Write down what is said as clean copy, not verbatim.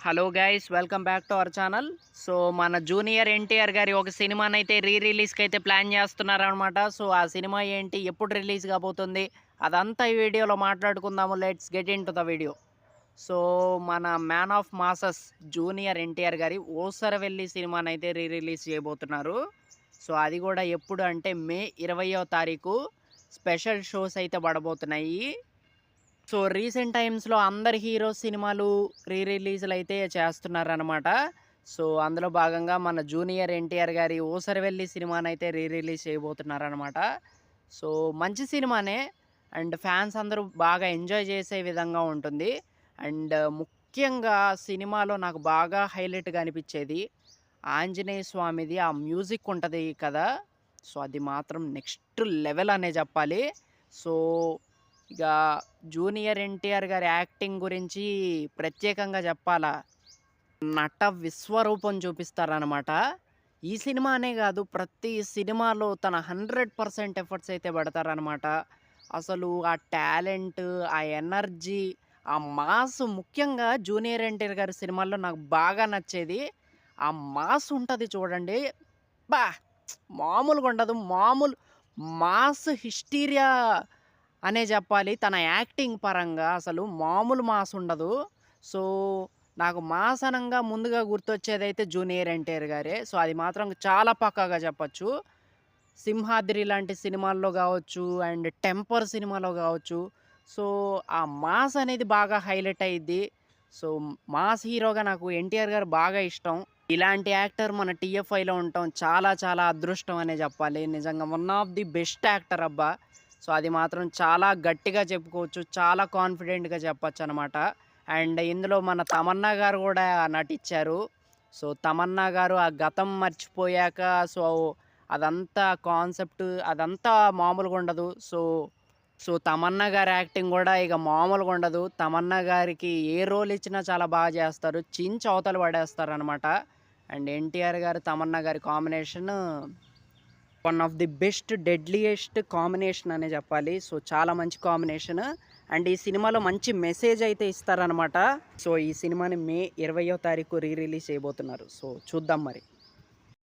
Hello guys, welcome back to our channel. So మన junior NTR గారి ఒక సినిమాని అయితే రిలీజ్కి అయితే ప్లాన్ చేస్తున్నారనమాట. సో ఆ సినిమా ఏంటి, ఎప్పుడు రిలీజ్ కాబోతుంది, అదంతా ఈ వీడియోలో మాట్లాడుకుందాము. Let's get into the video. So మన man of masses Junior NTR గారి ఓసరవెల్లి సినిమాని అయితే రిలీజ్ చేయబోతున్నారు. సో అది కూడా ఎప్పుడు అంటే మే 20వ తారీఖు స్పెషల్ షోస్ అయితే పడబోతున్నాయి. సో రీసెంట్ టైమ్స్‌లో అందరి హీరోస్ సినిమాలు రిలీజ్‌లు అయితే చేస్తున్నారనమాట. సో అందులో భాగంగా మన జూనియర్ ఎన్టీఆర్ గారి 'ఊసరవెల్లి' సినిమానైతే రిలీజ్ చేయబోతున్నారనమాట. సో మంచి సినిమానే. అండ్ ఫ్యాన్స్ అందరూ బాగా ఎంజాయ్ చేసే విధంగా ఉంటుంది. అండ్ ముఖ్యంగా సినిమాలో నాకు బాగా హైలైట్‌గా అనిపిచ్చేది ఆంజనేయ స్వామిది ఆ మ్యూజిక్ ఉంటది కదా! సో అది మాత్రం నెక్స్ట్ లెవెల్ అనే చెప్పాలి. సో ఇక జూనియర్ ఎన్టీఆర్ గారి యాక్టింగ్ గురించి ప్రత్యేకంగా చెప్పాలా, నట విశ్వరూపం చూపిస్తారనమాట. ఈ సినిమా అనే కాదు, ప్రతి సినిమాలో తన 100% ఎఫర్ట్స్ అయితే పెడతారనమాట. అసలు ఆ టాలెంట్, ఆ ఎనర్జీ, ఆ మాస్, ముఖ్యంగా జూనియర్ ఎన్టీఆర్ గారి సినిమాల్లో నాకు బాగా నచ్చేది ఆ మాస్ ఉంటుంది చూడండి. బా మామూలుగా ఉండదు. మాస్ హిస్టీరియా అనే చెప్పాలి. తన యాక్టింగ్ పరంగా అసలు మామూలు మాస్ ఉండదు. సో నాకు మాస్ అనంగా ముందుగా గుర్తొచ్చేదైతే జూనియర్ ఎన్టీఆర్ గారే. సో అది మాత్రం చాలా పక్కాగా చెప్పొచ్చు. 'సింహాద్రి' లాంటి సినిమాల్లో కావచ్చు, అండ్ 'టెంపర్' సినిమాలో కావచ్చు. సో ఆ మాస్ అనేది బాగా హైలైట్ అయ్యిద్ది. సో మాస్ హీరోగా నాకు ఎన్టీఆర్ గారు బాగా ఇష్టం. ఇలాంటి యాక్టర్ మన టీఎఫ్ఐలో ఉండటం చాలా చాలా అదృష్టం అనే చెప్పాలి. నిజంగా one of the best actor అబ్బా! సో అది మాత్రం చాలా గట్టిగా చెప్పుకోవచ్చు. చాలా కాన్ఫిడెంట్‌గా చెప్పొచ్చనమాట. అండ్ ఇందులో మన తమన్నా గారు కూడా నటించారు. సో తమన్నా గారు ఆ గతం మర్చిపోయాక సో అదంతా కాన్సెప్ట్ అదంతా మామూలుగా ఉండదు. సో తమన్నా గారి యాక్టింగ్ కూడా ఇక మామూలుగా ఉండదు. తమన్నా గారికి ఏ రోల్ ఇచ్చినా చాలా బాగా చేస్తారు. చించి అవతల పడేస్తారనమాట. అండ్ ఎన్టీఆర్ గారు, తమన్నా గారి combination one of the best, deadliest combination అనే చెప్పాలి. సో చాలా మంచి కాంబినేషన్. అండ్ ఈ సినిమాలో మంచి మెసేజ్ అయితే ఇస్తారనమాట. సో ఈ సినిమాని మే 20వ తారీఖు రిలీజ్ చేయబోతున్నారు. సో చూద్దాం మరి.